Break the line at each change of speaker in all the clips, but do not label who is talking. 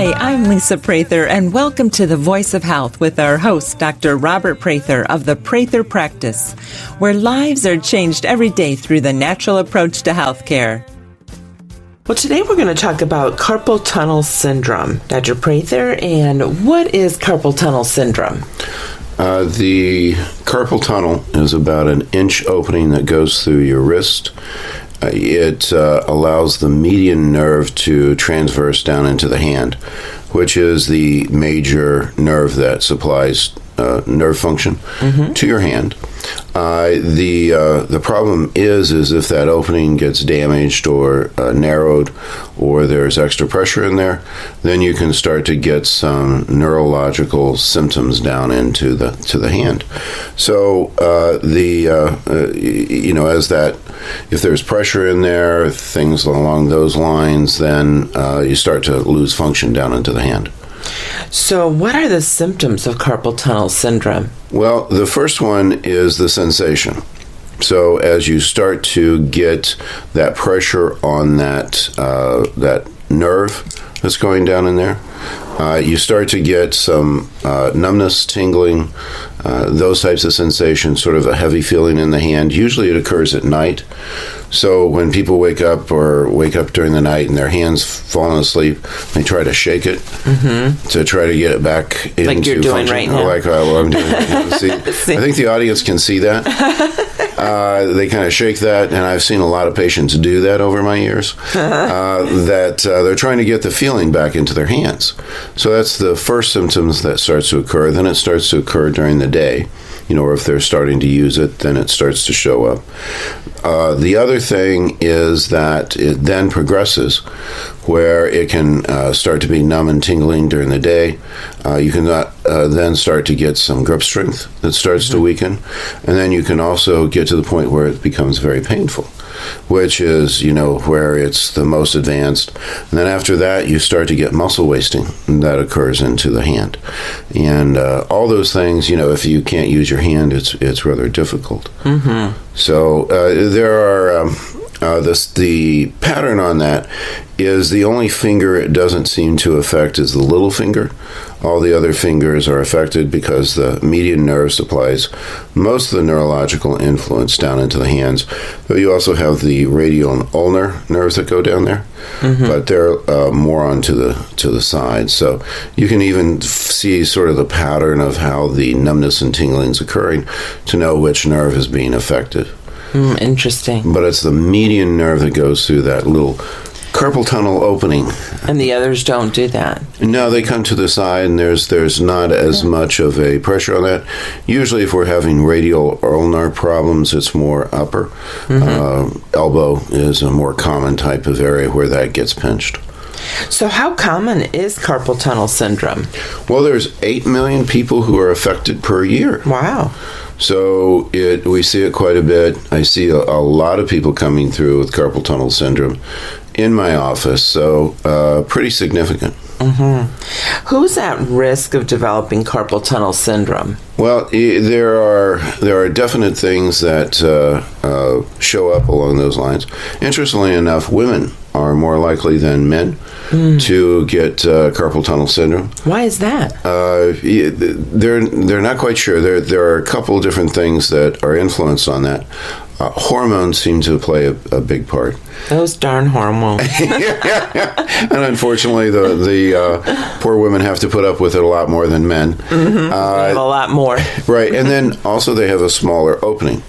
Hi, I'm Lisa Prather, and welcome to The Voice of Health with our host, Dr. Robert Prather of the Prather Practice, where lives are changed every day through the natural approach to healthcare.
Well, today we're going to talk about Carpal Tunnel Syndrome. Dr. Prather, and what is Carpal Tunnel Syndrome?
The carpal tunnel is about an inch opening that goes through your wrist. It allows the median nerve to transverse down into the hand, which is the major nerve that supplies nerve function to your hand. The problem is if that opening gets damaged or narrowed, or there's extra pressure in there, then you can start to get some neurological symptoms down into the hand. So if there's pressure in there, things along those lines, then you start to lose function down into the hand.
So what are the symptoms of Carpal Tunnel Syndrome?
Well, the first one is the sensation. So as you start to get that pressure on that nerve that's going down in there, you start to get some numbness, tingling, those types of sensations, sort of a heavy feeling in the hand. Usually it occurs at night. So when people wake up during the night and their hands falling asleep, they try to shake it to try to get it back into
like you're doing
function.
Right now.
Like what I'm doing right now. See, I think the audience can see that. They kind of shake that, and I've seen a lot of patients do that over my years, that they're trying to get the feeling back into their hands. So that's the first symptoms that starts to occur. Then it starts to occur during the day, or if they're starting to use it, then it starts to show up. The other thing is that it then progresses where it can start to be numb and tingling during the day. You can then start to get some grip strength that starts to weaken. And then you can also get to the point where it becomes very painful, which is, where it's the most advanced. And then after that, you start to get muscle wasting that occurs into the hand. And all those things, if you can't use your hand, it's rather difficult. So there are... the pattern on that is the only finger it doesn't seem to affect is the little finger. All the other fingers are affected because the median nerve supplies most of the neurological influence down into the hands. But you also have the radial and ulnar nerves that go down there, but they're more onto the side. So you can even see sort of the pattern of how the numbness and tingling is occurring to know which nerve is being affected.
Interesting.
But it's the median nerve that goes through that little carpal tunnel opening.
And the others don't do that?
No, they come to the side, and there's not as much of a pressure on that. Usually if we're having radial or ulnar problems, it's more upper. Elbow is a more common type of area where that gets pinched.
So how common is carpal tunnel syndrome?
Well, there's 8 million people who are affected per year.
Wow.
So we see it quite a bit. I see a lot of people coming through with carpal tunnel syndrome in my office, so pretty significant.
Who's at risk of developing carpal tunnel syndrome?
Well, there are definite things that show up along those lines. Interestingly enough, women are more likely than men to get carpal tunnel syndrome.
Why is that?
They're not quite sure. There are a couple of different things that are influenced on that. Hormones seem to play a big part.
Those darn hormones.
And unfortunately, the poor women have to put up with it a lot more than men.
A lot more.
Right, and then also they have a smaller opening.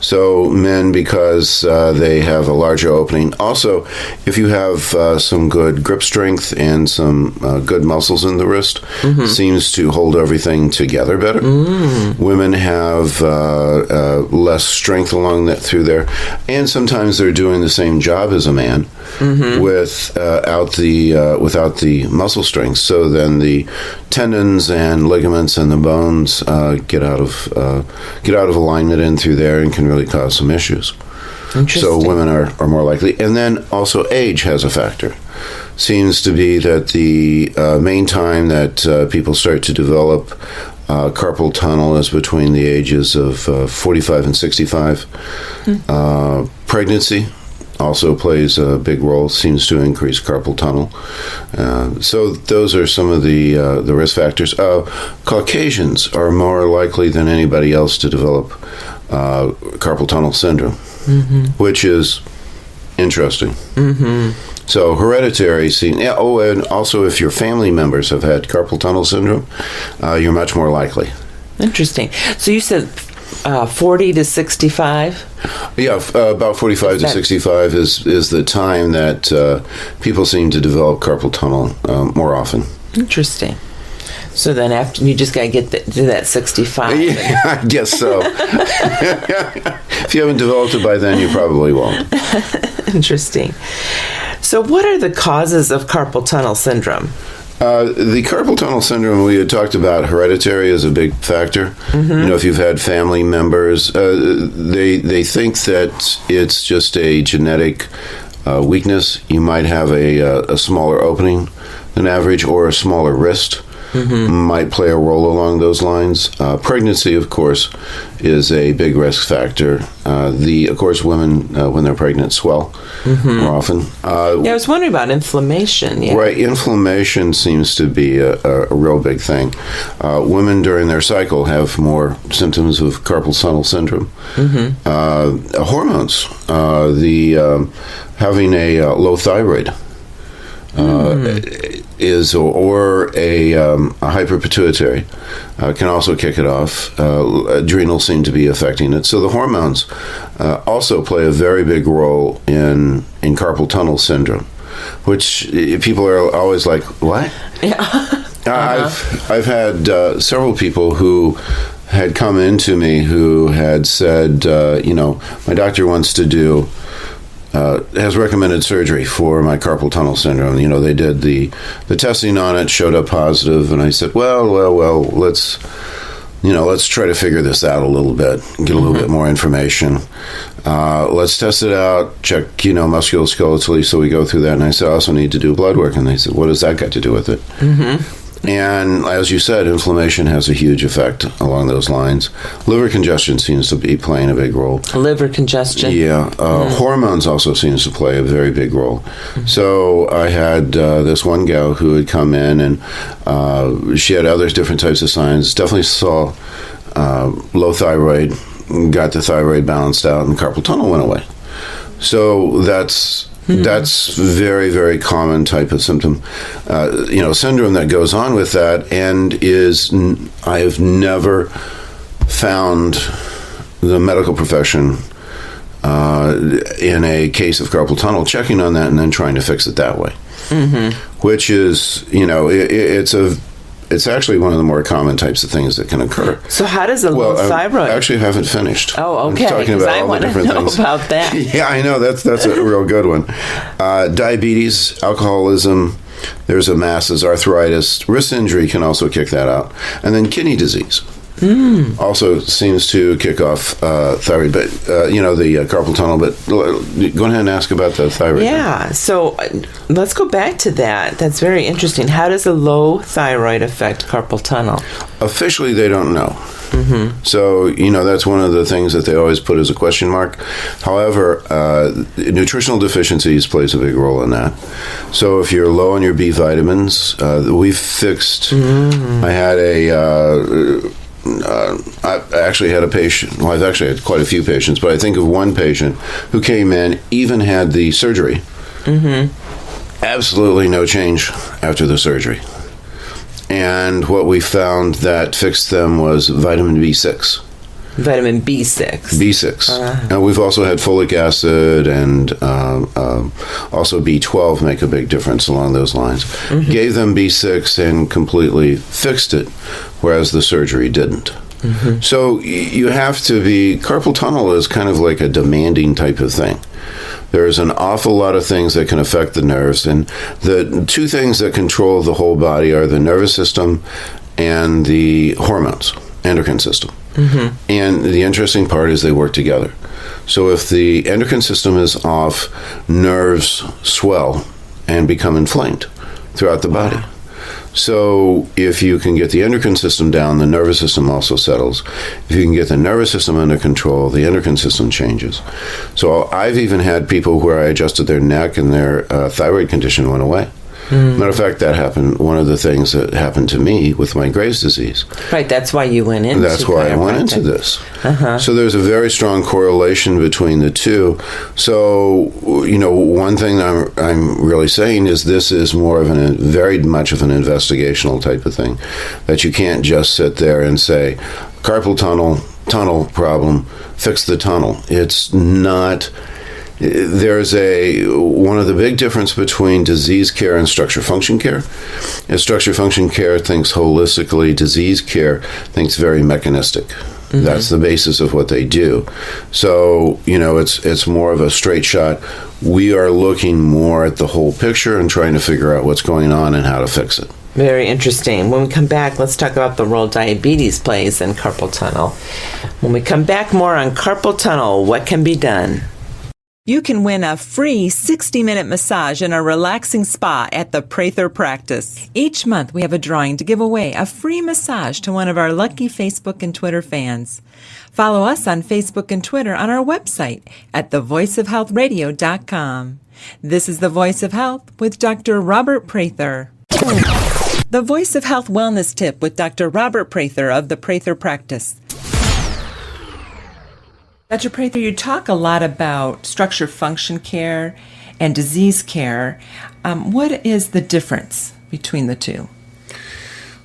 So men, because they have a larger opening. Also, if you have some good grip strength and some good muscles in the wrist, seems to hold everything together better. Women have less strength through there, and sometimes they're doing the same job as a man without the muscle strength. So then the tendons and ligaments and the bones get out of alignment in through there and can really cause some issues. So women are more likely. And then also age has a factor. Seems to be that the main time that people start to develop carpal tunnel is between the ages of 45 and 65. Pregnancy also plays a big role, seems to increase carpal tunnel. So those are some of the risk factors. Caucasians are more likely than anybody else to develop carpal tunnel syndrome, which is interesting. So hereditary, and also if your family members have had carpal tunnel syndrome, you're much more likely.
Interesting. So you said 40 to 65?
Yeah, about 45 to 65 is the time that people seem to develop carpal tunnel more often.
Interesting. So then after, you just got to get to that 65.
Yeah, I guess so. If you haven't developed it by then, you probably won't.
Interesting. So what are the causes of carpal tunnel syndrome?
The carpal tunnel syndrome, we had talked about hereditary as a big factor. If you've had family members, they think that it's just a genetic weakness. You might have a smaller opening than average or a smaller wrist. Might play a role along those lines. Pregnancy, of course, is a big risk factor. Of course, women, when they're pregnant, swell more often.
I was wondering about inflammation. Yeah.
Right, inflammation seems to be a real big thing. Women during their cycle have more symptoms of carpal tunnel syndrome. Hormones, having a low thyroid. Or a hyperpituitary can also kick it off. Adrenals seem to be affecting it. So the hormones also play a very big role in carpal tunnel syndrome, which people are always like, what?
Yeah.
I've had several people who had come into me who had said, my doctor wants to do has recommended surgery for my carpal tunnel syndrome. They did the testing on it, showed up positive, and I said, well, let's try to figure this out a little bit, get a little bit more information. Let's test it out, check, musculoskeletally, so we go through that. And I said, I also need to do blood work. And they said, what does that got to do with it? And as you said, inflammation has a huge effect along those lines. Liver congestion seems to be playing a big role.
Liver congestion?
Yeah. Hormones also seems to play a very big role. So I had this one gal who had come in, and she had other different types of signs. Definitely saw low thyroid, got the thyroid balanced out, and carpal tunnel went away. So that's very, very common type of symptom, syndrome that goes on with that, and I've never found the medical profession in a case of carpal tunnel checking on that and then trying to fix it that way, which is, it's actually one of the more common types of things that can occur.
So how does a low thyroid?
Actually, I haven't finished.
Oh, okay.
I'm talking about
I
all
want
the
to
different
know
things.
about that.
Yeah, I know. That's a real good one. Diabetes, alcoholism, there's a masses, arthritis, wrist injury can also kick that out. And then kidney disease. Also seems to kick off thyroid, but the carpal tunnel. But go ahead and ask about the thyroid.
Yeah, so let's go back to that. That's very interesting. How does a low thyroid affect carpal tunnel?
Officially, they don't know. So, that's one of the things that they always put as a question mark. However, nutritional deficiencies plays a big role in that. So if you're low on your B vitamins, we've fixed, I had I actually had a patient, well, I've actually had quite a few patients, but I think of one patient who came in, even had the surgery. Absolutely no change after the surgery. And what we found that fixed them was vitamin B6.
Vitamin B6.
B6. And we've also had folic acid and also B12 make a big difference along those lines. Gave them B6 and completely fixed it, whereas the surgery didn't. So you have to be, carpal tunnel is kind of like a demanding type of thing. There's an awful lot of things that can affect the nerves, and the two things that control the whole body are the nervous system and the hormones, endocrine system. And the interesting part is they work together. So if the endocrine system is off, nerves swell and become inflamed throughout the body. So if you can get the endocrine system down, the nervous system also settles. If you can get the nervous system under control, the endocrine system changes. So I've even had people where I adjusted their neck and their thyroid condition went away. Matter of fact, that happened. One of the things that happened to me with my Graves' disease.
Right, that's why you went into
That's why I went into this. So there's a very strong correlation between the two. So, one thing I'm really saying is this is more of very much of an investigational type of thing, that you can't just sit there and say, carpal tunnel problem, fix the tunnel. It's not. There's one of the big difference between disease care and structure function care. Is structure function care thinks holistically, disease care thinks very mechanistic. That's the basis of what they do. So, it's more of a straight shot. We are looking more at the whole picture and trying to figure out what's going on and how to fix it.
Very interesting. When we come back, let's talk about the role diabetes plays in carpal tunnel. When we come back, more on carpal tunnel, what can be done?
You can win a free 60-minute massage in a relaxing spa at the Prather practice. Each month, we have a drawing to give away a free massage to one of our lucky Facebook and Twitter fans. Follow us on Facebook and Twitter on our website at thevoiceofhealthradio.com. This is The Voice of Health with Dr. Robert Prather. The Voice of Health Wellness Tip with Dr. Robert Prather of the Prather practice. Dr. Prather, you talk a lot about structure function care and disease care. What is the difference between the two?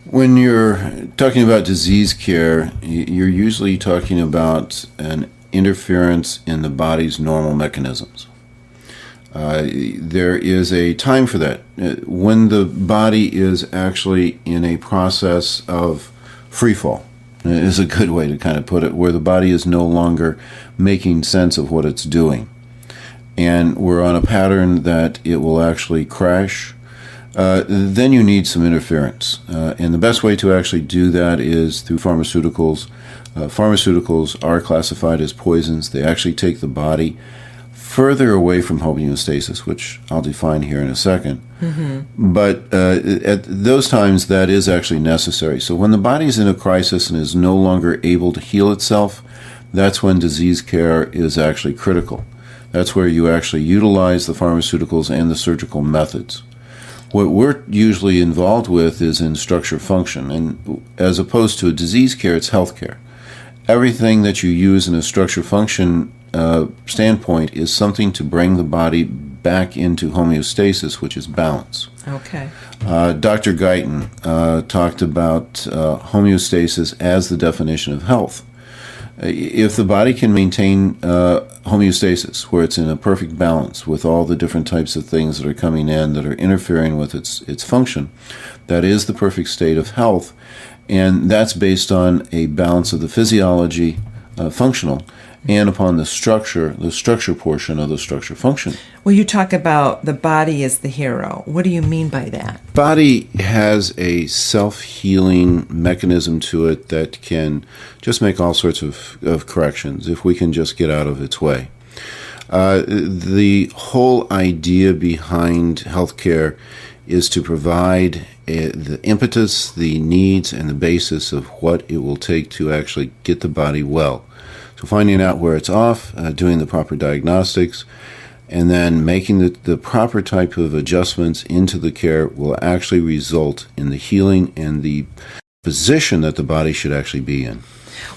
When you're talking about disease care, you're usually talking about an interference in the body's normal mechanisms. There is a time for that. When the body is actually in a process of free fall, is a good way to kind of put it, where the body is no longer making sense of what it's doing. And we're on a pattern that it will actually crash. Then you need some interference. And the best way to actually do that is through pharmaceuticals. Pharmaceuticals are classified as poisons. They actually take the body further away from homeostasis, which I'll define here in a second. But at those times, that is actually necessary. So when the body is in a crisis and is no longer able to heal itself, that's when disease care is actually critical. That's where you actually utilize the pharmaceuticals and the surgical methods. What we're usually involved with is in structure function, and as opposed to a disease care, it's health care. Everything that you use in a structure function standpoint is something to bring the body back into homeostasis, which is balance.
Okay.
Dr. Guyton talked about homeostasis as the definition of health. If the body can maintain homeostasis, where it's in a perfect balance with all the different types of things that are coming in that are interfering with its function, that is the perfect state of health, and that's based on a balance of the physiology, functional, and upon the structure portion of the structure function.
Well, you talk about the body as the hero. What do you mean by that?
Body has a self-healing mechanism to it that can just make all sorts of corrections if we can just get out of its way. The whole idea behind healthcare is to provide the impetus, the needs, and the basis of what it will take to actually get the body well. So finding out where it's off, doing the proper diagnostics, and then making the proper type of adjustments into the care will actually result in the healing and the position that the body should actually be in.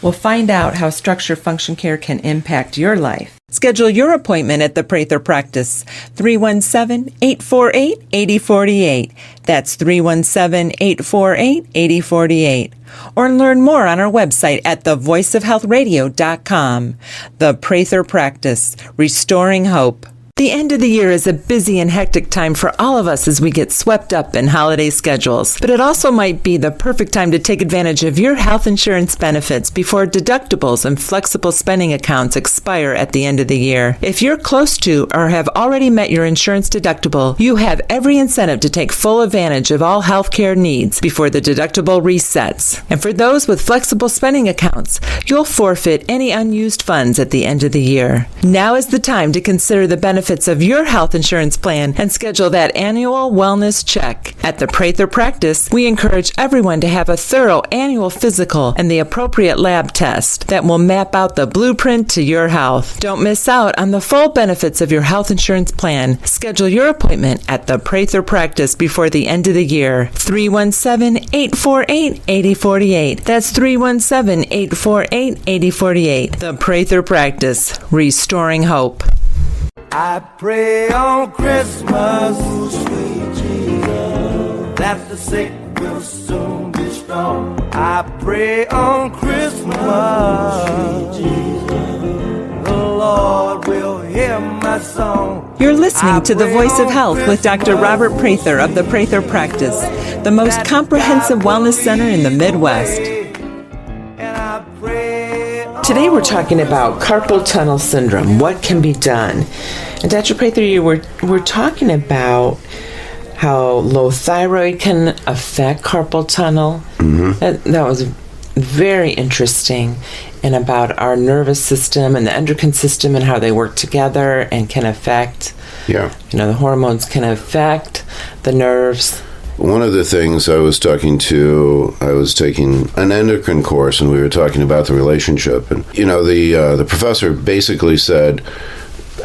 We'll find out how structure function care can impact your life. Schedule your appointment at the Prather practice, 317-848-8048. That's 317-848-8048. Or learn more on our website at thevoiceofhealthradio.com. The Prather practice, restoring hope. The end of the year is a busy and hectic time for all of us as we get swept up in holiday schedules. But it also might be the perfect time to take advantage of your health insurance benefits before deductibles and flexible spending accounts expire at the end of the year. If you're close to or have already met your insurance deductible, you have every incentive to take full advantage of all health care needs before the deductible resets. And for those with flexible spending accounts, you'll forfeit any unused funds at the end of the year. Now is the time to consider the benefits benefits of your health insurance plan and schedule that annual wellness check. At the Prather practice, we encourage everyone to have a thorough annual physical and the appropriate lab test that will map out the blueprint to your health. Don't miss out on the full benefits of your health insurance plan. Schedule your appointment at the Prather practice before the end of the year. 317-848-8048. That's 317-848-8048. The Prather practice, restoring hope.
I pray on Christmas, sweet Jesus, that the sick will soon be strong. I pray on Christmas, sweet Jesus, the Lord will hear my song.
You're listening to The Voice of Health with Dr. Robert Prather of the Prather Practice, the most comprehensive wellness center in the Midwest.
Today we're talking about carpal tunnel syndrome. What can be done? And Dr. Prather, we're talking about how low thyroid can affect carpal tunnel. Mm-hmm. That was very interesting, and about our nervous system and the endocrine system and how they work together and can affect.
Yeah.
The hormones can affect the nerves.
One of the things I was taking an endocrine course, and we were talking about the relationship. And, the professor basically said,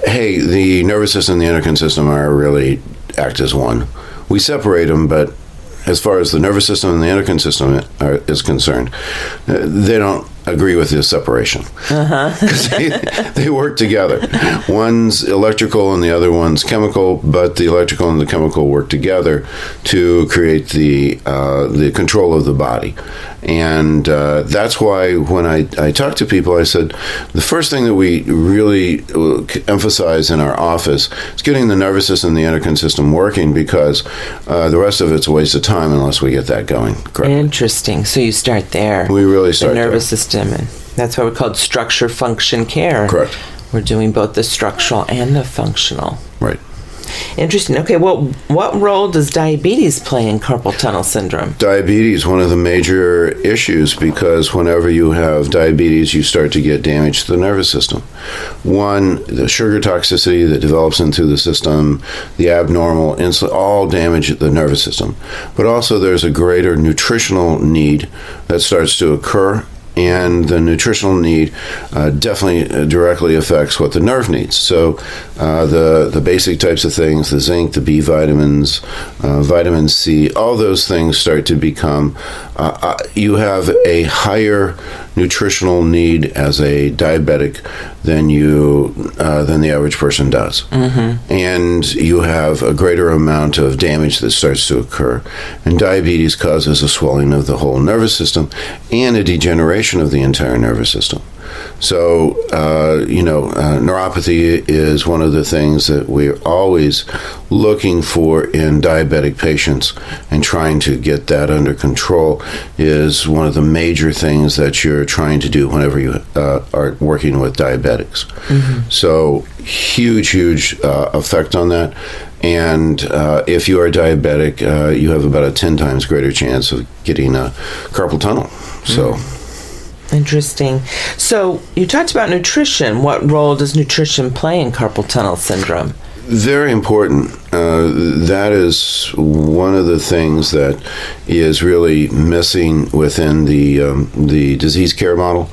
hey, the nervous system and the endocrine system really act as one. We separate them, but as far as the nervous system and the endocrine system is concerned, they don't agree with this separation. Because they work together. One's electrical and the other one's chemical, but the electrical and the chemical work together to create the control of the body. And that's why when I talk to people, I said, the first thing that we really emphasize in our office is getting the nervous system and the endocrine system working, because the rest of it's a waste of time unless we get that going correctly.
Interesting. So you start there.
We really start
the nervous
there.
system. And that's why we're called structure function care.
Correct.
We're doing both the structural and the functional.
Right.
Interesting. Okay, well, what role does diabetes play in carpal tunnel syndrome?
Diabetes, one of the major issues, because whenever you have diabetes, you start to get damage to the nervous system. One, the sugar toxicity that develops into the system, the abnormal insulin, all damage the nervous system. But also there's a greater nutritional need that starts to occur, and the nutritional need definitely directly affects what the nerve needs. So the basic types of things, the zinc, the B vitamins, vitamin C, all those things start to become, you have a higher nutritional need as a diabetic than the average person does. Mm-hmm. And you have a greater amount of damage that starts to occur. And diabetes causes a swelling of the whole nervous system and a degeneration of the entire nervous system. So, neuropathy is one of the things that we're always looking for in diabetic patients, and trying to get that under control is one of the major things that you're trying to do whenever you are working with diabetics. Mm-hmm. So, huge effect on that. And if you are diabetic, you have about a 10 times greater chance of getting a carpal tunnel. So. Mm-hmm.
Interesting. So you talked about nutrition. What role does nutrition play in carpal tunnel syndrome?
Very important. That is one of the things that is really missing within the disease care model,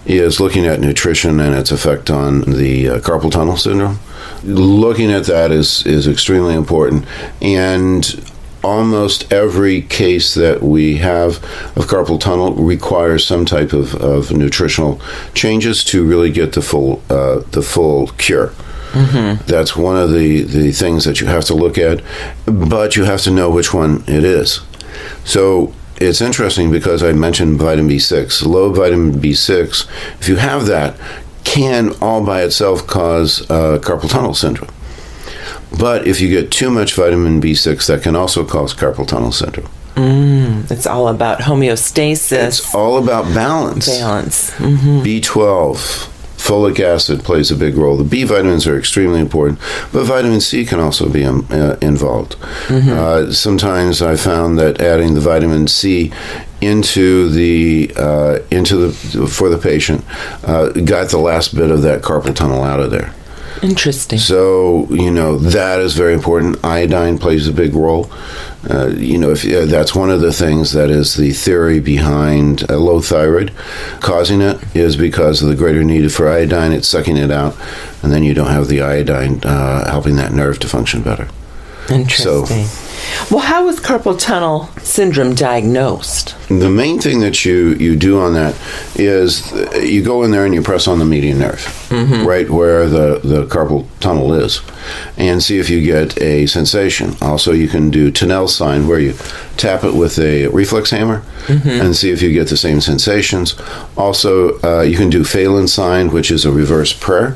is looking at nutrition and its effect on the carpal tunnel syndrome. Looking at that is extremely important. And almost every case that we have of carpal tunnel requires some type of nutritional changes to really get the full cure. Mm-hmm. That's one of the things that you have to look at, but you have to know which one it is. So it's interesting because I mentioned vitamin B6. Low vitamin B6, if you have that, can all by itself cause carpal tunnel syndrome. But if you get too much vitamin B6, that can also cause carpal tunnel syndrome.
It's all about homeostasis.
It's all about balance.
Mm-hmm.
B12, folic acid plays a big role. The B vitamins are extremely important, but vitamin C can also be involved. Mm-hmm. Sometimes I found that adding the vitamin C into the for the patient got the last bit of that carpal tunnel out of there.
Interesting.
So, that is very important. Iodine plays a big role. If that's one of the things that is the theory behind low thyroid. Causing it is because of the greater need for iodine. It's sucking it out, and then you don't have the iodine helping that nerve to function better.
Interesting. Well, how is carpal tunnel syndrome diagnosed?
The main thing that you do on that is you go in there and you press on the median nerve, right where the carpal tunnel is, and see if you get a sensation. Also, you can do Tunnel sign, where you tap it with a reflex hammer and see if you get the same sensations. Also, you can do Phelan sign, which is a reverse prayer.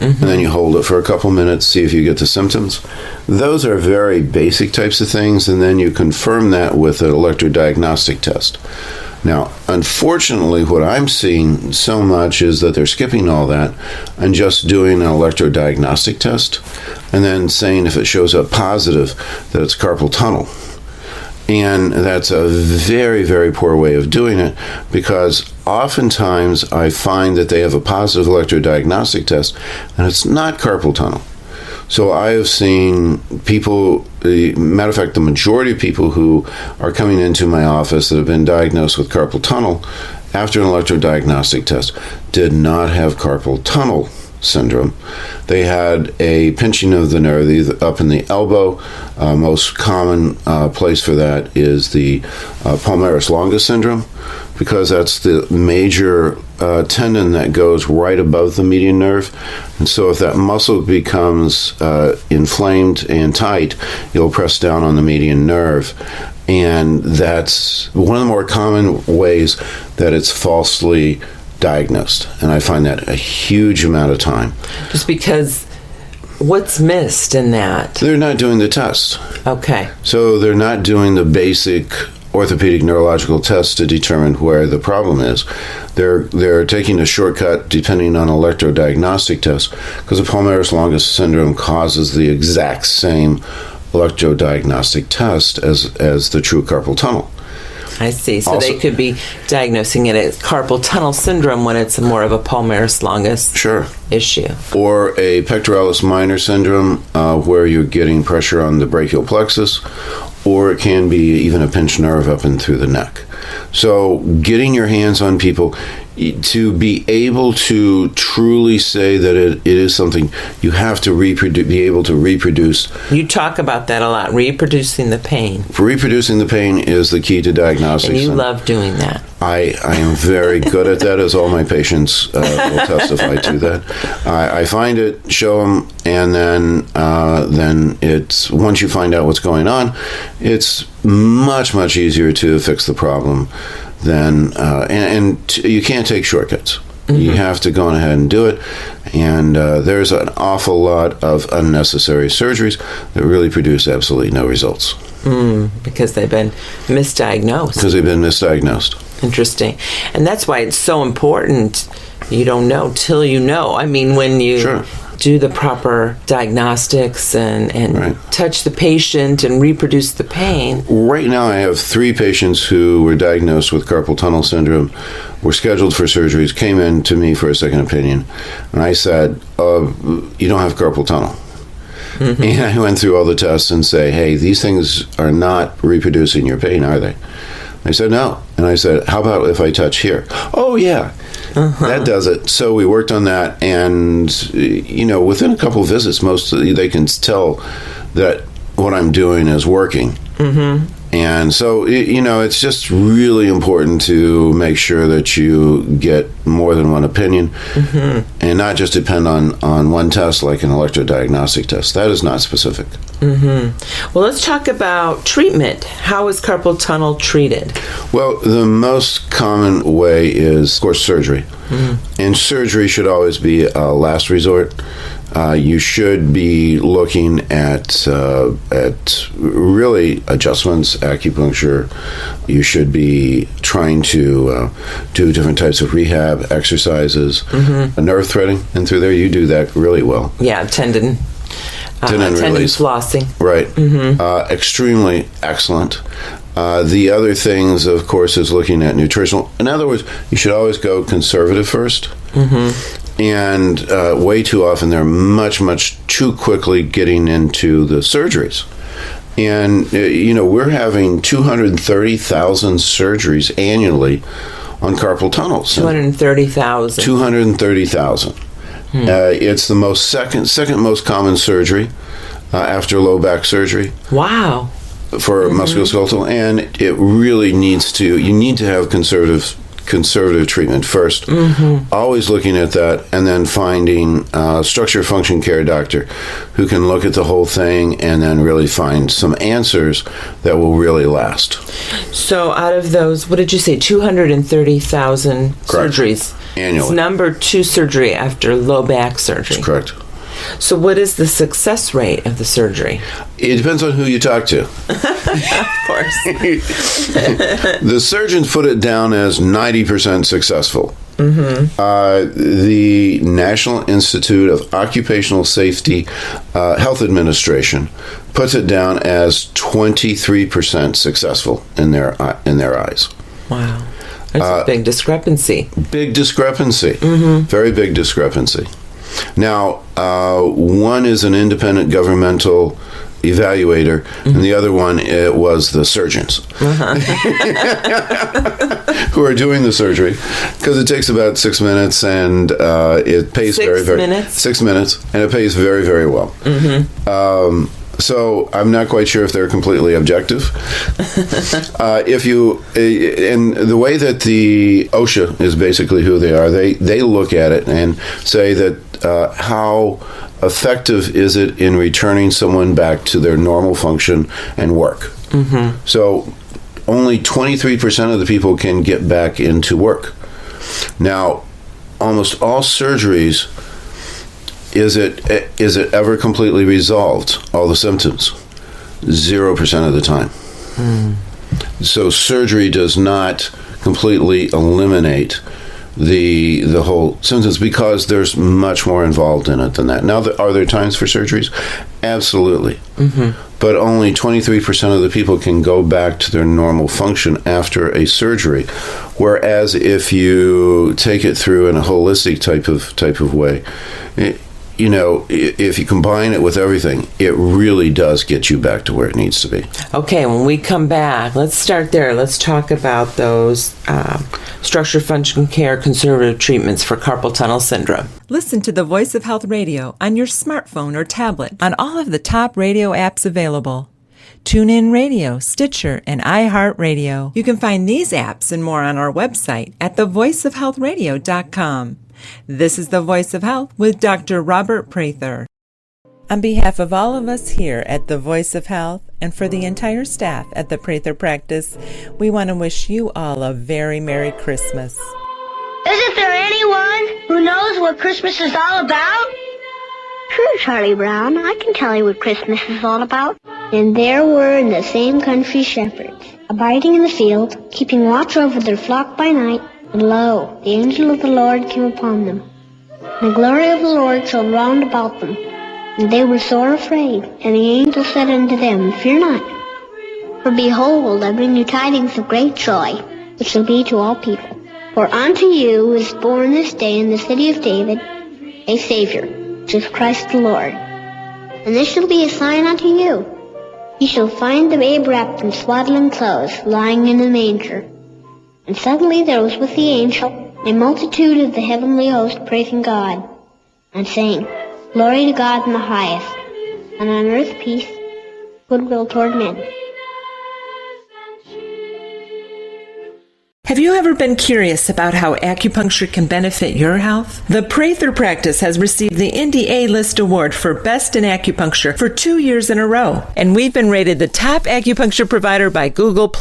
And then you hold it for a couple minutes, see if you get the symptoms. Those are very basic types of things, and then you confirm that with an electrodiagnostic test. Now, unfortunately, what I'm seeing so much is that they're skipping all that and just doing an electrodiagnostic test, and then saying if it shows up positive that it's carpal tunnel. And that's a very, very poor way of doing it, because oftentimes I find that they have a positive electrodiagnostic test and it's not carpal tunnel. So I have seen people, matter of fact, the majority of people who are coming into my office that have been diagnosed with carpal tunnel after an electrodiagnostic test did not have carpal tunnel syndrome. They had a pinching of the nerve either up in the elbow. Most common place for that is the Palmaris Longus Syndrome, because that's the major tendon that goes right above the median nerve. And so if that muscle becomes inflamed and tight, you'll press down on the median nerve. And that's one of the more common ways that it's falsely diagnosed, and I find that a huge amount of time.
Just because what's missed in that?
They're not doing the test.
Okay.
So they're not doing the basic orthopedic neurological tests to determine where the problem is. They're taking a shortcut depending on electrodiagnostic tests, because the Palmaris Longus Syndrome causes the exact same electrodiagnostic test as the true carpal tunnel.
I see. So
Also,
they could be diagnosing it as carpal tunnel syndrome when it's more of a Palmaris Longus issue.
Or a pectoralis minor syndrome, where you're getting pressure on the brachial plexus, or it can be even a pinched nerve up and through the neck. So getting your hands on people to be able to truly say that it is something, you have to be able to reproduce.
You talk about that a lot, reproducing the pain.
Reproducing the pain is the key to diagnosis.
And you love doing that.
I am very good at that, as all my patients will testify to that. I find it, show them, and then it's, once you find out what's going on, it's much, much easier to fix the problem than, and you can't take shortcuts. You have to go ahead and do it, and there's an awful lot of unnecessary surgeries that really produce absolutely no results.
Because they've been misdiagnosed.
Because they've been misdiagnosed.
Interesting. And that's why it's so important. You don't know till you know. I mean, when you do the proper diagnostics and touch the patient and reproduce the pain.
Right now I have 3 patients who were diagnosed with carpal tunnel syndrome, were scheduled for surgeries, came in to me for a second opinion, and I said, you don't have carpal tunnel. And I went through all the tests and say, hey, these things are not reproducing your pain, are they? I said, no. And I said, how about if I touch here? Oh, yeah. That does it. So we worked on that, and, within a couple of visits, they can tell that what I'm doing is working. And so, it's just really important to make sure that you get more than one opinion and not just depend on one test like an electrodiagnostic test. That is not specific.
Well, let's talk about treatment. How is carpal tunnel treated?
Well, the most common way is, of course, surgery. And surgery should always be a last resort. You should be looking at really adjustments, acupuncture. You should be trying to do different types of rehab exercises, nerve threading, and through there you do that really well.
Yeah, tendon
release.
Flossing.
Right. Extremely excellent. The other things, of course, is looking at nutritional. In other words, you should always go conservative first. And way too often, they're much, much too quickly getting into the surgeries. And, we're having 230,000 surgeries annually on carpal tunnels.
230,000.
230,000. It's the second most common surgery after low back surgery.
Wow.
For musculoskeletal, and it really you need to have conservative treatment first. Always looking at that, and then finding a structure function care doctor who can look at the whole thing and then really find some answers that will really last.
So out of those, what did you say, 230,000 surgeries?
Annually.
It's number 2 surgery after low back surgery.
That's correct.
So what is the success rate of the surgery?
It depends on who you talk to.
Of course.
The surgeons put it down as 90% successful. The National Institute of Occupational Safety Health Administration puts it down as 23% successful in their eyes.
Wow. That's a big discrepancy.
Big discrepancy. Very big discrepancy. Now, one is an independent governmental evaluator, and the other one was the surgeons who are doing the surgery, because it takes about 6 minutes, and it pays 6 minutes, and it pays very, very well. So I'm not quite sure if they're completely objective. And the way that the OSHA is basically who they are, they look at it and say that how effective is it in returning someone back to their normal function and work. So only 23% of the people can get back into work. Now, almost all surgeries, is it ever completely resolved, all the symptoms? 0% of the time. So surgery does not completely eliminate the whole symptoms, because there's much more involved in it than that. Now, are there times for surgeries? Absolutely. But only 23% of the people can go back to their normal function after a surgery. Whereas if you take it through in a holistic type of way, if you combine it with everything, it really does get you back to where it needs to be.
Okay, when we come back, let's start there. Let's talk about those structure function care conservative treatments for carpal tunnel syndrome.
Listen to the Voice of Health radio on your smartphone or tablet on all of the top radio apps available. TuneIn Radio, Stitcher, and iHeartRadio. You can find these apps and more on our website at thevoiceofhealthradio.com. This is The Voice of Health with Dr. Robert Prather. On behalf of all of us here at The Voice of Health and for the entire staff at the Prather practice, we want to wish you all a very Merry Christmas.
Isn't there anyone who knows what Christmas is all about?
Sure, Charlie Brown. I can tell you what Christmas is all about. And there were in the same country shepherds, abiding in the field, keeping watch over their flock by night. And lo, the angel of the Lord came upon them. And the glory of the Lord shone round about them. And they were sore afraid. And the angel said unto them, Fear not. For behold, I bring you tidings of great joy, which shall be to all people. For unto you is born this day in the city of David a Savior, which is Christ the Lord. And this shall be a sign unto you. Ye shall find the babe wrapped in swaddling clothes, lying in a manger. And suddenly there was with the angel a multitude of the heavenly host praising God, and saying, Glory to God in the highest, and on earth peace, goodwill toward men.
Have you ever been curious about how acupuncture can benefit your health? The Prather practice has received the Indy A-List Award for Best in Acupuncture for 2 years in a row, and we've been rated the top acupuncture provider by Google+.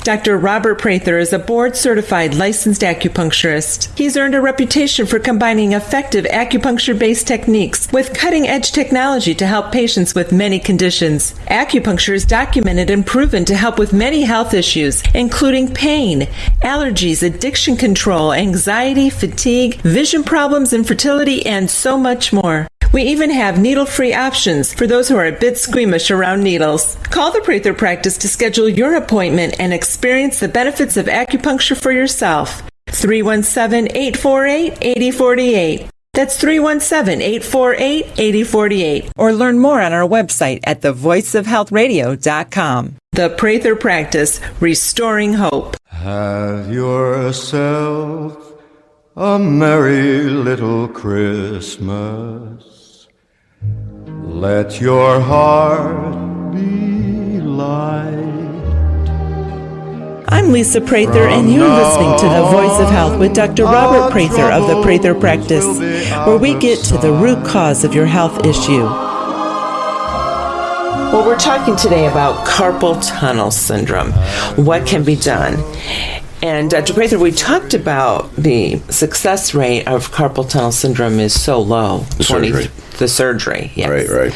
Dr. Robert Prather is a board-certified licensed acupuncturist. He's earned a reputation for combining effective acupuncture-based techniques with cutting-edge technology to help patients with many conditions. Acupuncture is documented and proven to help with many health issues, including pain, allergies, addiction control, anxiety, fatigue, vision problems, infertility, and so much more. We even have needle-free options for those who are a bit squeamish around needles. Call the Prather practice to schedule your appointment and experience the benefits of acupuncture for yourself. 317-848-8048. That's 317-848-8048. Or learn more on our website at thevoiceofhealthradio.com. The Prather Practice, Restoring Hope.
Have yourself a merry little Christmas. Let your heart be light.
I'm Lisa Prather, and you're listening to The Voice of Health with Dr. Robert Prather of the Prather Practice, where we get to the root cause of your health issue.
Well, we're talking today about carpal tunnel syndrome. What can be done? And Dr. Prather, we talked about the success rate of carpal tunnel syndrome is so low. The surgery, yes.
Right.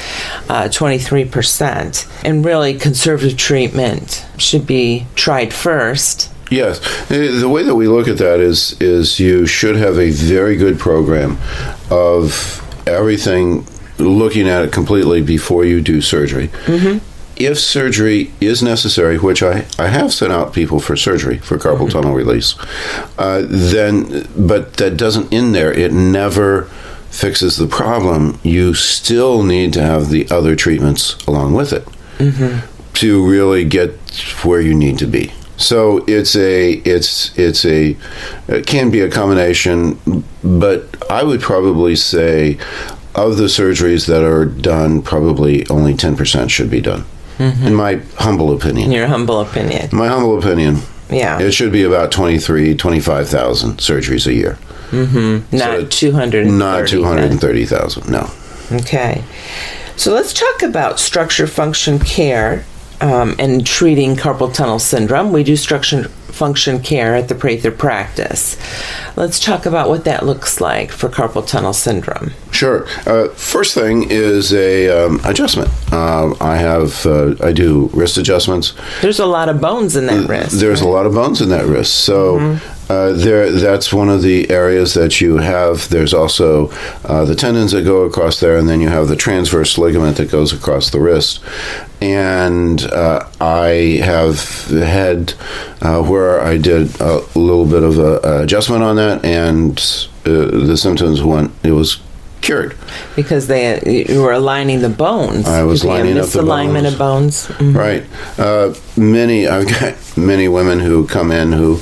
23%. And really, conservative treatment should be tried first.
Yes. The way that we look at that is you should have a very good program of everything, looking at it completely before you do surgery. Mm-hmm. If surgery is necessary, which I have sent out people for surgery for carpal tunnel release, but that doesn't end there. It never fixes the problem. You still need to have the other treatments along with it to really get where you need to be. So it can be a combination, but I would probably say of the surgeries that are done, probably only 10% should be done. In my humble opinion.
In your humble opinion.
My humble opinion.
Yeah.
It should be about 25,000 surgeries a year.
Not 230,000.
Not 230,000, no.
Okay. So let's talk about structure function care and treating carpal tunnel syndrome. We do structure function care at the Prather Practice. Let's talk about what that looks like for carpal tunnel syndrome.
Sure. First thing is a adjustment. I do wrist adjustments.
There's a lot of bones in that wrist.
There's a lot of bones in that wrist. So that's one of the areas that you have. There's also the tendons that go across there, and then you have the transverse ligament that goes across the wrist. And I have had where I did a little bit of a adjustment on that, and the symptoms it was cured.
Because you were aligning the bones.
I was lining up the bones.
Misalignment of bones.
Right. I've got many women who come in who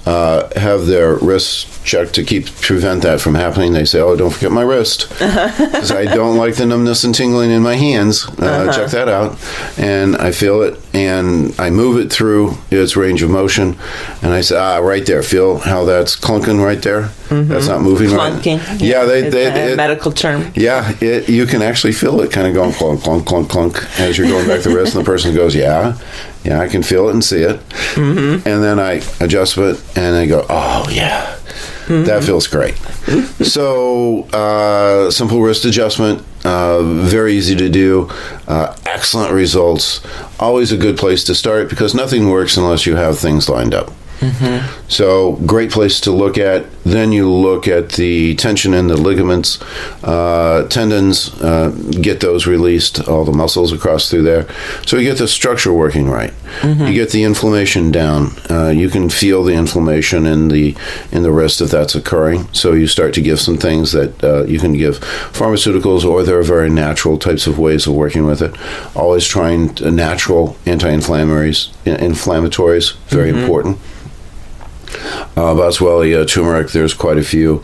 have their wrists checked to prevent that from happening. They say, "Oh, don't forget my wrist," because I don't like the numbness and tingling in my hands. Check that out, and I feel it, and I move it through its range of motion, and I say, right there, feel how that's clunking right there. That's not moving
Clunking.
right. Yeah,
it's a medical term.
Yeah, you can actually feel it kind of going clunk, clunk, clunk, clunk as you're going back the wrist, and the person goes, yeah, I can feel it and see it. And then I adjust it, and I go, oh, yeah. That feels great. So, simple wrist adjustment, very easy to do, excellent results. Always a good place to start because nothing works unless you have things lined up. So, great place to look at. Then you look at the tension in the ligaments, tendons, get those released, all the muscles across through there. So you get the structure working right. You get the inflammation down. You can feel the inflammation in the wrist if that's occurring. So you start to give some things that you can give pharmaceuticals, or there are very natural types of ways of working with it. Always trying natural anti-inflammatories, very important. Boswellia, turmeric, there's quite a few.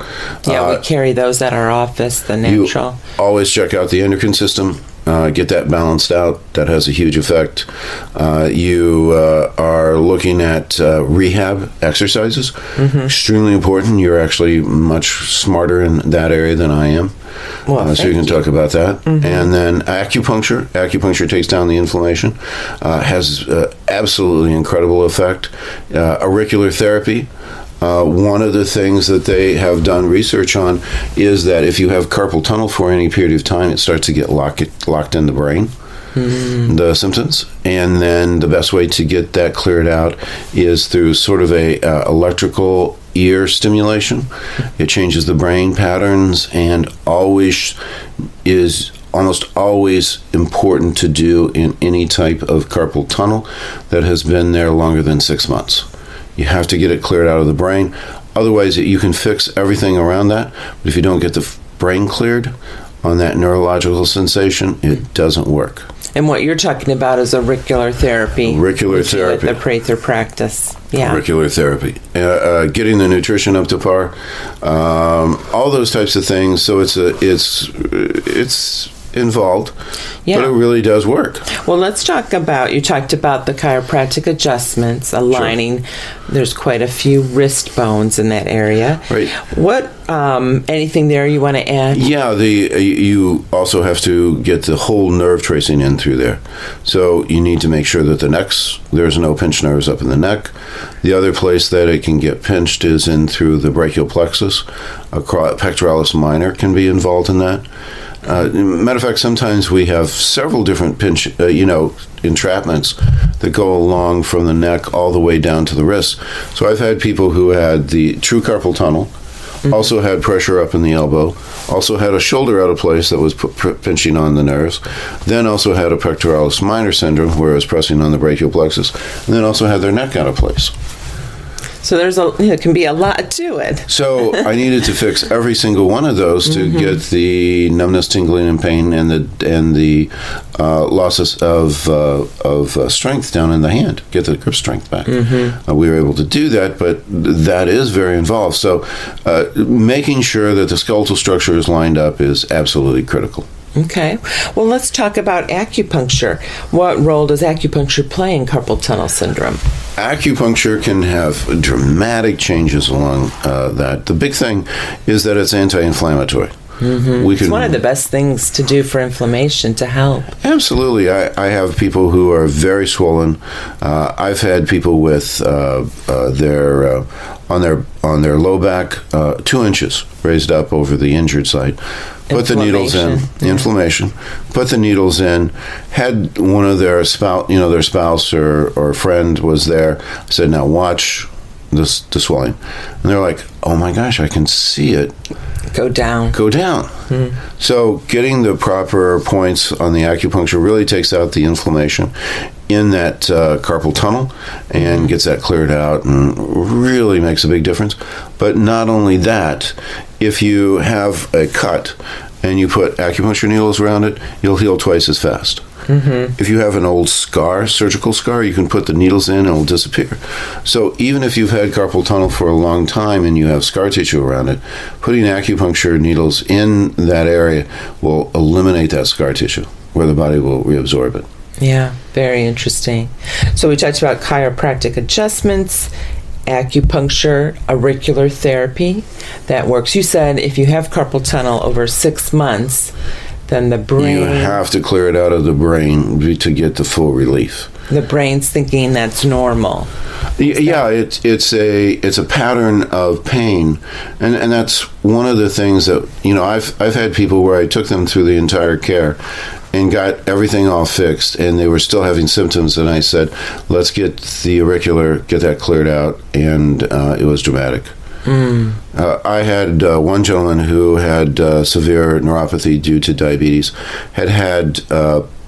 Yeah, we carry those at our office, the natural.
You always check out the endocrine system, get that balanced out. That has a huge effect. You are looking at rehab exercises. Extremely important. You're actually much smarter in that area than I am.
Well,
so you can talk about that. And then acupuncture. Acupuncture takes down the inflammation. Has absolutely incredible effect. Auricular therapy. One of the things that they have done research on is that if you have carpal tunnel for any period of time, it starts to get locked in the brain, the symptoms. And then the best way to get that cleared out is through sort of a electrical ear stimulation. It changes the brain patterns and is almost always important to do in any type of carpal tunnel that has been there longer than 6 months. You have to get it cleared out of the brain. Otherwise, you can fix everything around that. But if you don't get the brain cleared on that neurological sensation, it doesn't work.
And what you're talking about is auricular therapy.
Auricular therapy.
The Prather practice. Yeah.
Auricular therapy. Getting the nutrition up to par. All those types of things. So it's involved, but it really does work.
Well, let's talk about, you talked about the chiropractic adjustments, aligning. Sure. There's quite a few wrist bones in that area.
Right.
What, anything there you want to add?
Yeah, you also have to get the whole nerve tracing in through there. So you need to make sure that there's no pinched nerves up in the neck. The other place that it can get pinched is in through the brachial plexus. Pectoralis minor can be involved in that. Matter of fact, sometimes we have several different entrapments that go along from the neck all the way down to the wrist. So I've had people who had the true carpal tunnel, also had pressure up in the elbow, also had a shoulder out of place that was pinching on the nerves, then also had a pectoralis minor syndrome where it was pressing on the brachial plexus, and then also had their neck out of place.
So it can be a lot to it.
So I needed to fix every single one of those to get the numbness, tingling, and pain, and the losses of strength down in the hand. Get the grip strength back. We were able to do that, but that is very involved. So making sure that the skeletal structure is lined up is absolutely critical.
Okay. Well, let's talk about acupuncture. What role does acupuncture play in carpal tunnel syndrome?
Acupuncture can have dramatic changes along that. The big thing is that it's anti-inflammatory.
It's one of the best things to do for inflammation to help.
Absolutely. I have people who are very swollen. I've had people with on their low back 2 inches raised up over the injured site. Put the needles in. Inflammation. Put the needles in. Had one of their spouse or friend was there. I said, now watch the swelling. And they're like, oh my gosh, I can see it.
Go down.
So getting the proper points on the acupuncture really takes out the inflammation in that carpal tunnel and gets that cleared out and really makes a big difference. But not only that, if you have a cut and you put acupuncture needles around it, you'll heal twice as fast. If you have an old scar, surgical scar, you can put the needles in and it'll disappear. So even if you've had carpal tunnel for a long time and you have scar tissue around it, putting acupuncture needles in that area will eliminate that scar tissue where the body will reabsorb it.
Yeah, very interesting. So we talked about chiropractic adjustments, acupuncture, auricular therapy. That works. You said if you have carpal tunnel over 6 months, then the brain...
You have to clear it out of the brain to get the full relief.
The brain's thinking that's normal.
Yeah, it's a pattern of pain, and that's one of the things that I've had people where I took them through the entire care and got everything all fixed, and they were still having symptoms, and I said, let's get the auricular, get that cleared out, and it was dramatic. I had one gentleman who had severe neuropathy due to diabetes, had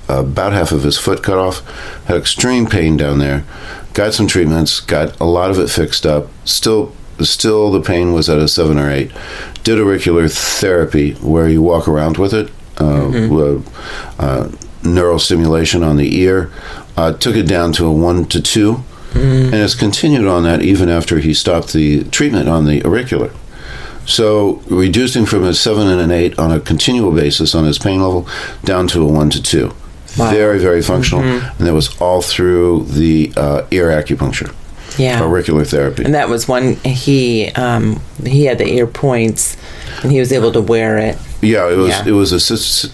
about half of his foot cut off, had extreme pain down there, got some treatments, got a lot of it fixed up, still the pain was at a 7 or 8, did auricular therapy where you walk around with it, neural stimulation on the ear, took it down to a 1 to 2, and it's continued on that even after he stopped the treatment on the auricular. So reduced him from a 7 and an 8 on a continual basis on his pain level down to a 1 to 2. Wow. Very, very functional. And that was all through the ear acupuncture. Auricular therapy.
And that was one, he had the ear points and he was able to wear it.
Yeah, it was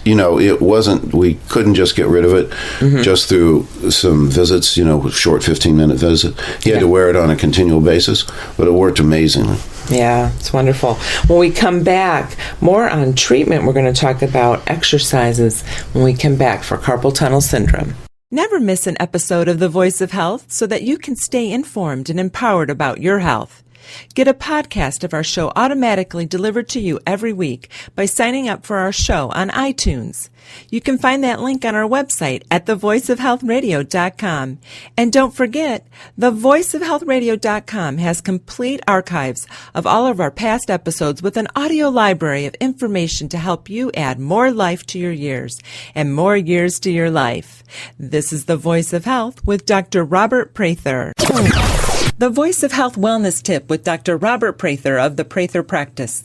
it wasn't, we couldn't just get rid of it just through some visits, short 15-minute visit. He had to wear it on a continual basis, but it worked amazingly.
Yeah, it's wonderful. When we come back, more on treatment, we're going to talk about exercises when we come back for carpal tunnel syndrome.
Never miss an episode of The Voice of Health so that you can stay informed and empowered about your health. Get a podcast of our show automatically delivered to you every week by signing up for our show on iTunes. You can find that link on our website at thevoiceofhealthradio.com. And don't forget, thevoiceofhealthradio.com has complete archives of all of our past episodes with an audio library of information to help you add more life to your years and more years to your life. This is The Voice of Health with Dr. Robert Prather. The Voice of Health Wellness Tip with Dr. Robert Prather of the Prather Practice.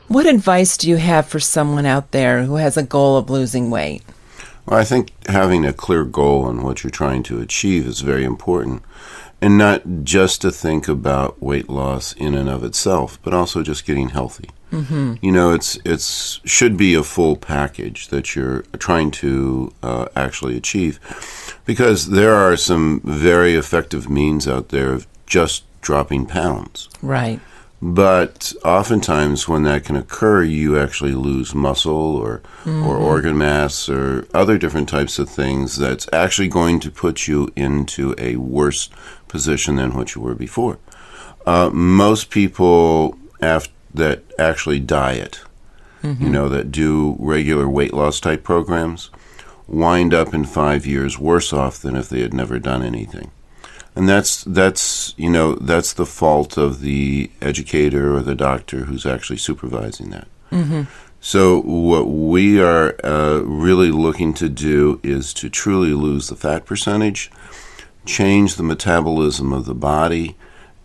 What advice do you have for someone out there who has a goal of losing weight?
Well, I think having a clear goal on what you're trying to achieve is very important. And not just to think about weight loss in and of itself, but also just getting healthy. Mm-hmm. You know, it's should be a full package that you're trying to actually achieve, because there are some very effective means out there of just dropping pounds.
Right.
But oftentimes when that can occur, you actually lose muscle or organ mass or other different types of things that's actually going to put you into a worse position than what you were before. Most people that actually diet, that do regular weight loss type programs, wind up in 5 years worse off than if they had never done anything. And that's the fault of the educator or the doctor who's actually supervising that. Mm-hmm. So what we are really looking to do is to truly lose the fat percentage, change the metabolism of the body,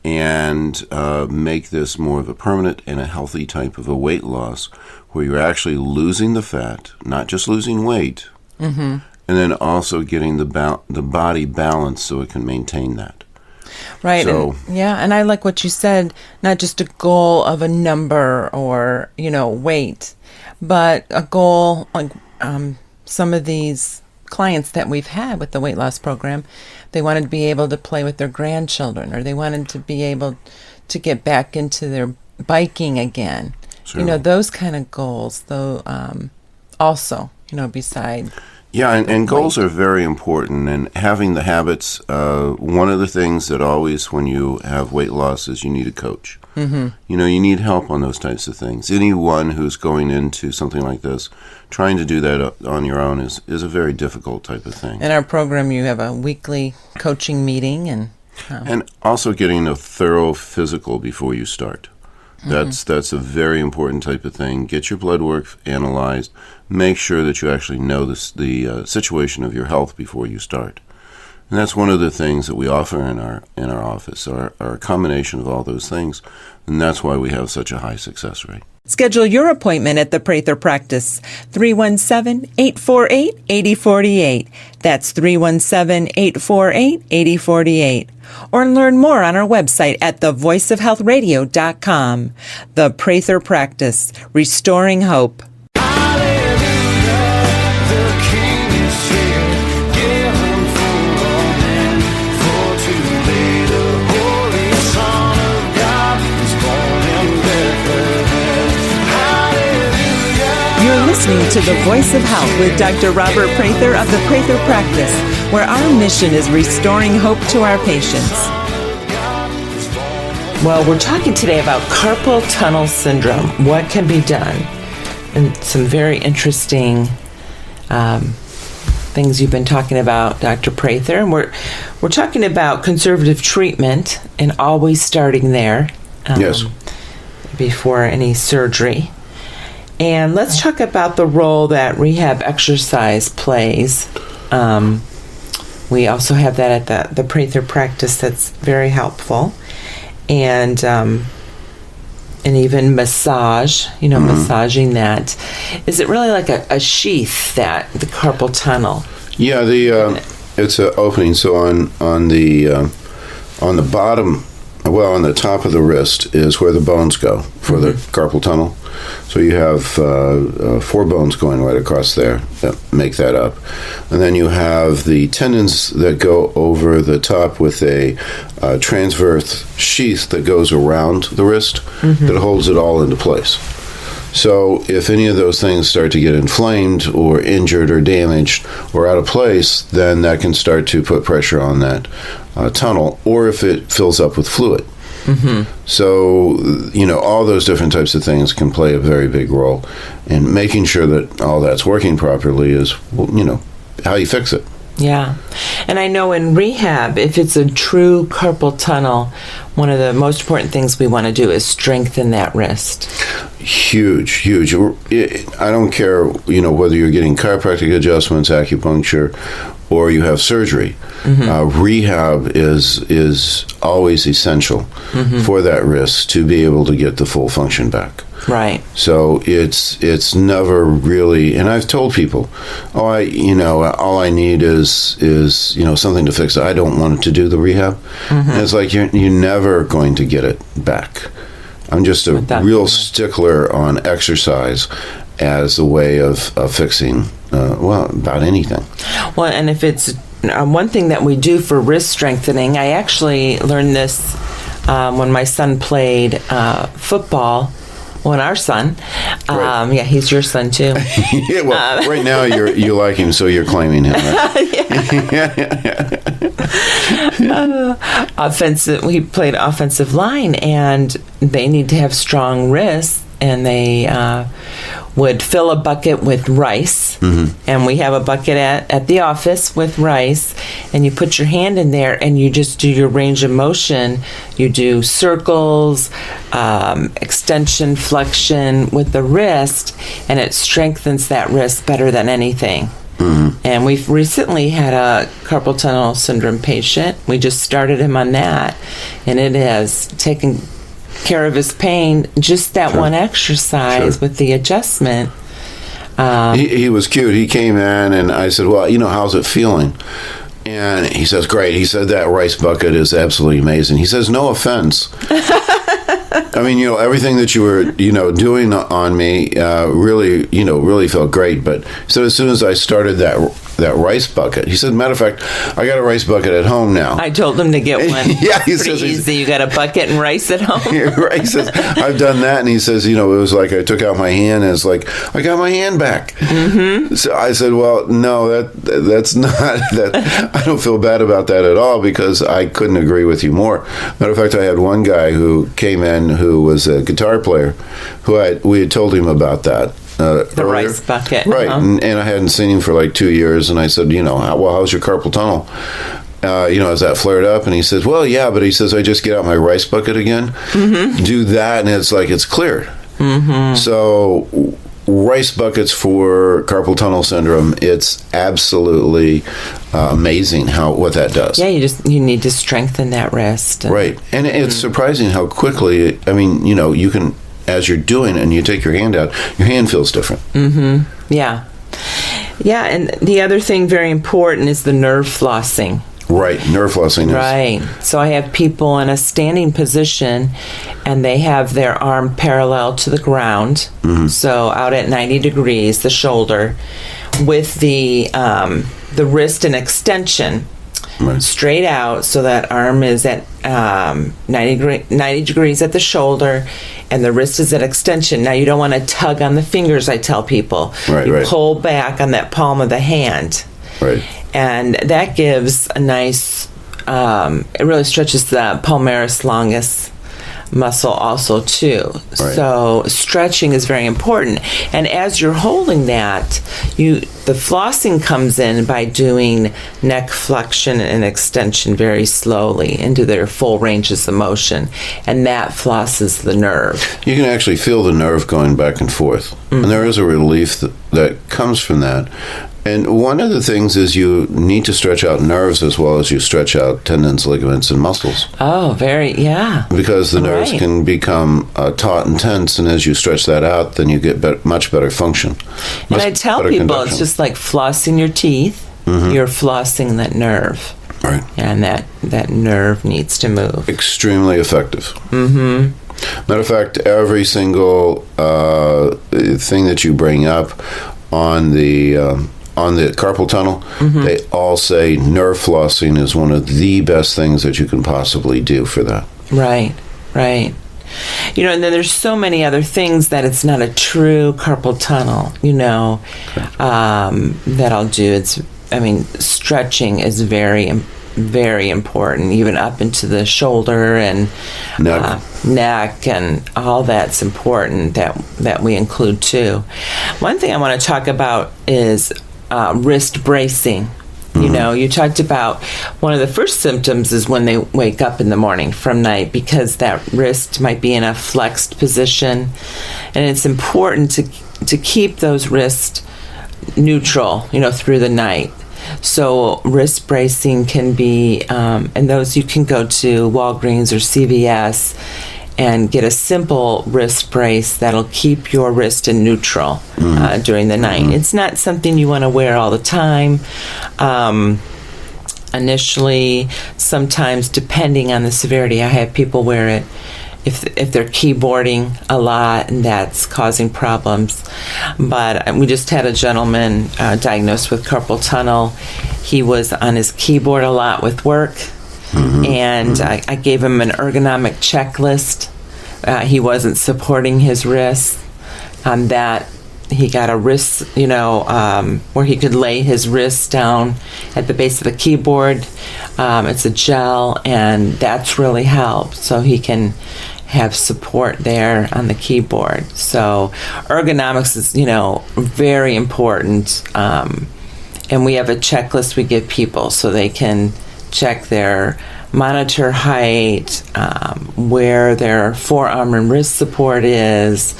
and make this more of a permanent and a healthy type of a weight loss where you're actually losing the fat, not just losing weight, and then also getting the body balanced so it can maintain that.
Right.
So,
and I like what you said, not just a goal of a number or, weight, but a goal like some of these clients that we've had with the weight loss program, they wanted to be able to play with their grandchildren, or they wanted to be able to get back into their biking again.
Sure.
Those kind of goals, though, also, beside...
Yeah, and goals are very important, and having the habits, one of the things that always when you have weight loss is you need a coach. Mm-hmm. You need help on those types of things. Anyone who's going into something like this, trying to do that on your own is a very difficult type of thing.
In our program, you have a weekly coaching meeting. And
also getting a thorough physical before you start. That's a very important type of thing. Get your blood work analyzed. Make sure that you actually know the situation of your health before you start. And that's one of the things that we offer in our office, are a combination of all those things. And that's why we have such a high success rate.
Schedule your appointment at the Prather Practice, 317-848-8048. That's 317-848-8048. Or learn more on our website at thevoiceofhealthradio.com. The Prather Practice, restoring hope. Listening to The Voice of Health with Dr. Robert Prather of the Prather Practice, where our mission is restoring hope to our patients.
Well, we're talking today about carpal tunnel syndrome. What can be done? And some very interesting things you've been talking about, Dr. Prather. And we're talking about conservative treatment and always starting there.
Yes.
Before any surgery. And let's talk about the role that rehab exercise plays. We also have that at the Prather Practice that's very helpful. And even massage, massaging that. Is it really like a sheath, the carpal tunnel?
Yeah, it's an opening. So on the bottom, on the top of the wrist is where the bones go for the carpal tunnel. So you have 4 bones going right across there that make that up. And then you have the tendons that go over the top with a transverse sheath that goes around the wrist that holds it all into place. So if any of those things start to get inflamed or injured or damaged or out of place, then that can start to put pressure on that tunnel, or if it fills up with fluid. So, all those different types of things can play a very big role in making sure that all that's working properly is, how you fix it.
Yeah. And I know in rehab, if it's a true carpal tunnel, one of the most important things we want to do is strengthen that wrist.
Huge. I don't care, whether you're getting chiropractic adjustments, acupuncture, or you have surgery. Rehab is always essential for that wrist to be able to get the full function back.
Right.
So it's never really, and I've told people, all I need is something to fix it. I don't want to do the rehab. And it's like you're never going to get it back. I'm just a real stickler on exercise as a way of fixing about anything.
Well, and if it's one thing that we do for wrist strengthening, I actually learned this when my son played football. Well, our son.
Right.
He's your son too.
Yeah, well, right now you like him, so you're claiming him. Right?
We played offensive line, and they need to have strong wrists, and they would fill a bucket with rice, and we have a bucket at the office with rice, and you put your hand in there and you just do your range of motion. You do circles, extension, flexion with the wrist, and it strengthens that wrist better than anything. And we've recently had a carpal tunnel syndrome patient. We just started him on that, and it has taken care of his pain, just that one exercise with the adjustment.
He was cute. He came in and I said, well, how's it feeling? And he says, great. He said, that rice bucket is absolutely amazing. He says, no offense. I mean, everything that you were, doing on me really felt great. But he said, as soon as I started that rice bucket, he said, matter of fact, I got a rice bucket at home now.
I told him to get one.
Yeah, he
Pretty
says,
easy. You got a bucket and rice at home.
Right, he says, I've done that. And he says, it was like I took out my hand and it's like, I got my hand back. So I said, well, no, that's not that. I don't feel bad about that at all, because I couldn't agree with you more. Matter of fact, I had one guy who came in who was a guitar player we had told him about that.
The
earlier.
rice bucket.
Right, and I hadn't seen him for like 2 years, and I said, how's your carpal tunnel? Has that flared up? And he says, well, yeah, but he says, I just get out my rice bucket again, do that, and it's like it's cleared. So rice buckets for carpal tunnel syndrome, it's absolutely amazing what that does.
Yeah, you need to strengthen that wrist.
Right, and it's surprising how quickly, you can, as you're doing it and you take your hand out, your hand feels different.
Yeah, and the other thing very important is the nerve flossing.
Right, nerve flossing is.
Right. So I have people in a standing position, and they have their arm parallel to the ground, so out at 90 degrees, the shoulder, with the wrist in extension.
Right.
Straight out, so that arm is at 90 degrees at the shoulder, and the wrist is at extension. Now, you don't want to tug on the fingers, I tell people.
Right.
Pull back on that palm of the hand.
Right.
And that gives a nice, it really stretches the Palmaris Longus muscle also too.
Right.
So stretching is very important. And as you're holding that, the flossing comes in by doing neck flexion and extension very slowly into their full ranges of motion, and that flosses the nerve.
You can actually feel the nerve going back and forth, and there is a relief that comes from that. And one of the things is you need to stretch out nerves as well as you stretch out tendons, ligaments, and muscles.
Oh, yeah.
Because the nerves can become taut and tense, and as you stretch that out, then you get much better function.
And I tell people it's just like flossing your teeth. You're flossing that nerve.
Right.
And that nerve needs to move.
Extremely effective. Matter of fact, every single thing that you bring up on the carpal tunnel, they all say nerve flossing is one of the best things that you can possibly do for that.
Right. And then there's so many other things that it's not a true carpal tunnel, that I'll do. Stretching is very very important, even up into the shoulder and neck and all that's important that we include too. One thing I want to talk about is wrist bracing. You know, you talked about one of the first symptoms is when they wake up in the morning from night, because that wrist might be in a flexed position, and it's important to keep those wrists neutral, you know, through the night. So wrist bracing can be, and those you can go to Walgreens or CVS and get a simple wrist brace that'll keep your wrist in neutral during the night. It's not something you want to wear all the time. Initially, sometimes depending on the severity, I have people wear it if they're keyboarding a lot and that's causing problems. But we just had a gentleman diagnosed with carpal tunnel. He was on his keyboard a lot with work. And I gave him an ergonomic checklist. He wasn't supporting his wrist. That he got a wrist, you know, where he could lay his wrist down at the base of the keyboard. It's a gel, and that's really helped. So he can have support there on the keyboard. So ergonomics is, you know, very important. And we have a checklist we give people so they can check their monitor height, where their forearm and wrist support is.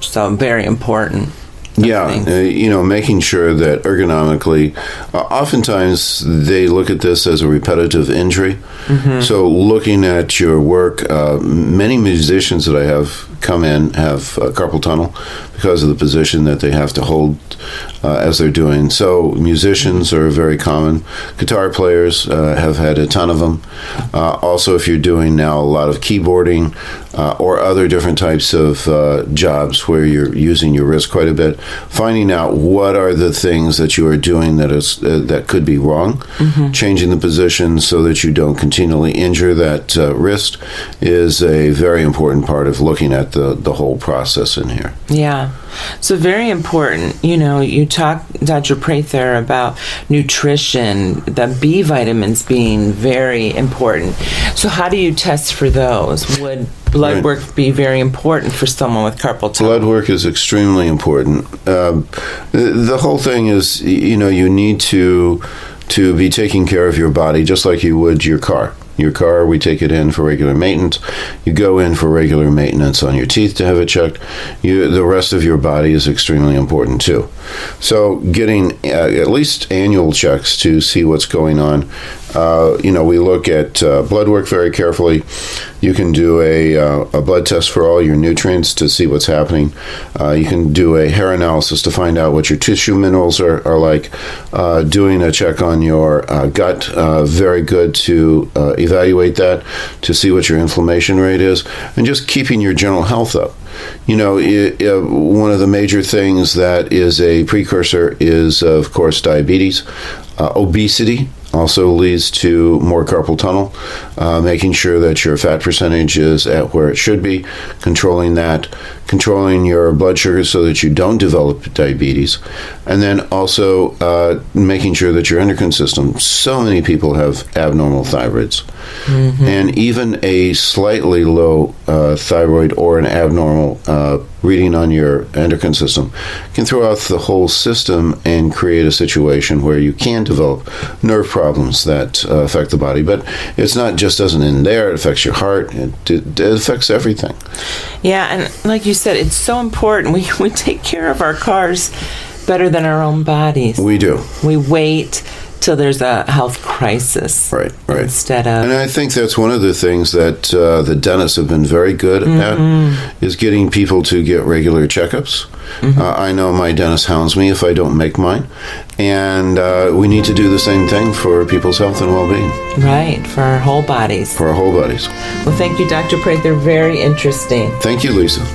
So very important.
You know, making sure that ergonomically, oftentimes they look at this as a repetitive injury. So looking at your work, many musicians that I have come in have carpal tunnel because of the position that they have to hold as they're doing. So musicians are very common. Guitar players have had a ton of them. Also, if you're doing now a lot of keyboarding or other different types of jobs where you're using your wrist quite a bit, finding out what are the things that you are doing that could be wrong, changing the position so that you don't continually injure that wrist is a very important part of looking at the whole process in here.
Yeah. So very important. You know, you talk, Dr. Prather, about nutrition, the B vitamins being very important. So how do you test for those? Would blood work be very important for someone with carpal tunnel?
Blood work is extremely important. The whole thing is, you know, you need to be taking care of your body just like you would your car. Your car, we take it in for regular maintenance. You go in for regular maintenance on your teeth to have it checked. The rest of your body is extremely important too. So getting at least annual checks to see what's going on. You know, we look at blood work very carefully. You can do a blood test for all your nutrients to see what's happening. You can do a hair analysis to find out what your tissue minerals are like. Doing a check on your gut, very good to evaluate that, to see what your inflammation rate is, and just keeping your general health up. You know, one of the major things that is a precursor is, of course, diabetes. Obesity also leads to more carpal tunnel. Making sure that your fat percentage is at where it should be, controlling that, controlling your blood sugar so that you don't develop diabetes, and then also making sure that your endocrine system. So many people have abnormal thyroids, and even a slightly low thyroid or an abnormal reading on your endocrine system can throw out the whole system and create a situation where you can develop nerve problems that affect the body. But it's not just doesn't end there. It affects your heart. It affects everything.
Yeah, and like you said, it's so important. We take care of our cars better than our own bodies.
We do.
We wait till there's a health crisis.
Right.
Instead of...
And I think that's one of the things that the dentists have been very good at, is getting people to get regular checkups. I know my dentist hounds me if I don't make mine. And we need to do the same thing for people's health and well-being.
Right, for our whole bodies.
For our whole bodies.
Well, thank you, Dr. Prather. They're very interesting.
Thank you, Lisa.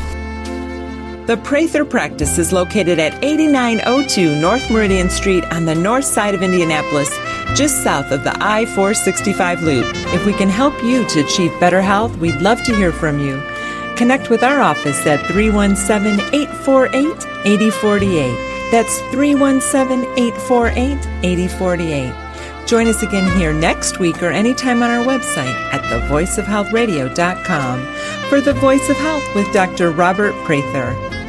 The Prather practice is located at 8902 North Meridian Street on the north side of Indianapolis, just south of the I-465 loop. If we can help you to achieve better health, we'd love to hear from you. Connect with our office at 317-848-8048. That's 317-848-8048. Join us again here next week or anytime on our website at thevoiceofhealthradio.com for The Voice of Health with Dr. Robert Prather.